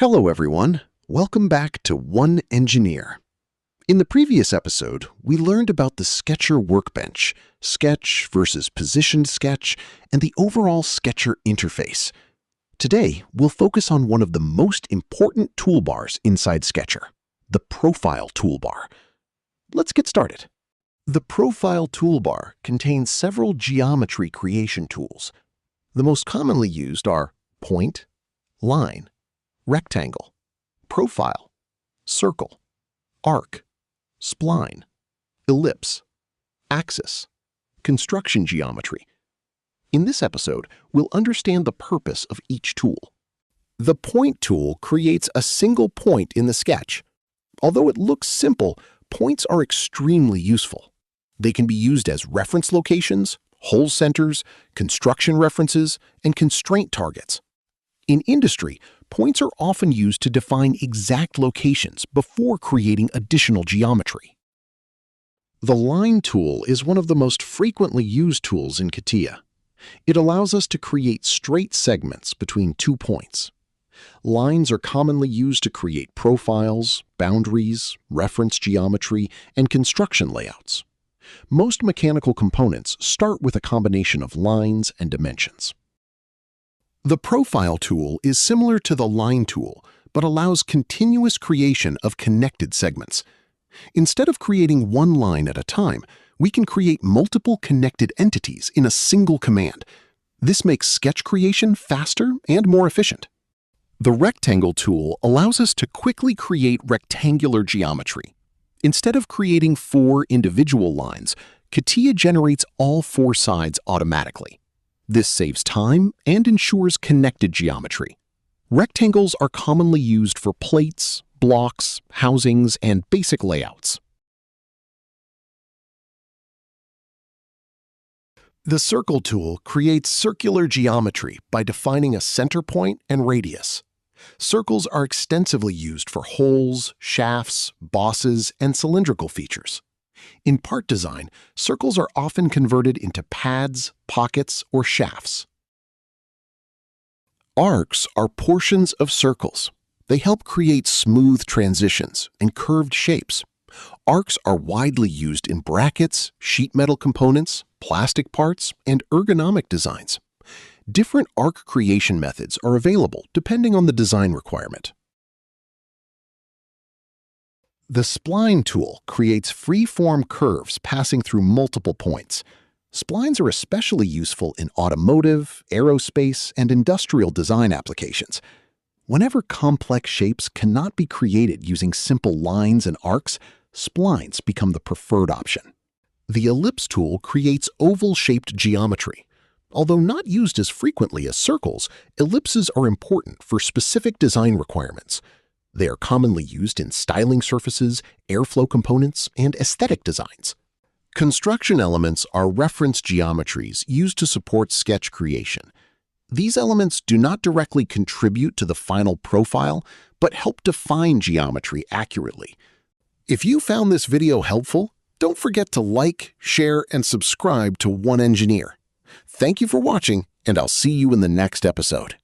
Hello everyone, welcome back to One Engineer. In the previous episode, we learned about the Sketcher Workbench, sketch versus positioned sketch, and the overall Sketcher interface. Today, we'll focus on one of the most important toolbars inside Sketcher, the Profile Toolbar. Let's get started. The Profile Toolbar contains several geometry creation tools. The most commonly used are point, line, rectangle, profile, circle, arc, spline, ellipse, axis, construction geometry. In this episode, we'll understand the purpose of each tool. The point tool creates a single point in the sketch. Although it looks simple, points are extremely useful. They can be used as reference locations, hole centers, construction references, and constraint targets. In industry, points are often used to define exact locations before creating additional geometry. The line tool is one of the most frequently used tools in CATIA. It allows us to create straight segments between 2 points. Lines are commonly used to create profiles, boundaries, reference geometry, and construction layouts. Most mechanical components start with a combination of lines and dimensions. The Profile tool is similar to the line tool, but allows continuous creation of connected segments. Instead of creating one line at a time, we can create multiple connected entities in a single command. This makes sketch creation faster and more efficient. The Rectangle tool allows us to quickly create rectangular geometry. Instead of creating 4 individual lines, CATIA generates all 4 sides automatically. This saves time and ensures connected geometry. Rectangles are commonly used for plates, blocks, housings, and basic layouts. The Circle tool creates circular geometry by defining a center point and radius. Circles are extensively used for holes, shafts, bosses, and cylindrical features. In part design, circles are often converted into pads, pockets, or shafts. Arcs are portions of circles. They help create smooth transitions and curved shapes. Arcs are widely used in brackets, sheet metal components, plastic parts, and ergonomic designs. Different arc creation methods are available depending on the design requirement. The Spline tool creates free-form curves passing through multiple points. Splines are especially useful in automotive, aerospace, and industrial design applications. Whenever complex shapes cannot be created using simple lines and arcs, splines become the preferred option. The Ellipse tool creates oval-shaped geometry. Although not used as frequently as circles, ellipses are important for specific design requirements. They are commonly used in styling surfaces, airflow components, and aesthetic designs. Construction elements are reference geometries used to support sketch creation. These elements do not directly contribute to the final profile, but help define geometry accurately. If you found this video helpful, don't forget to like, share, and subscribe to One Engineer. Thank you for watching, and I'll see you in the next episode.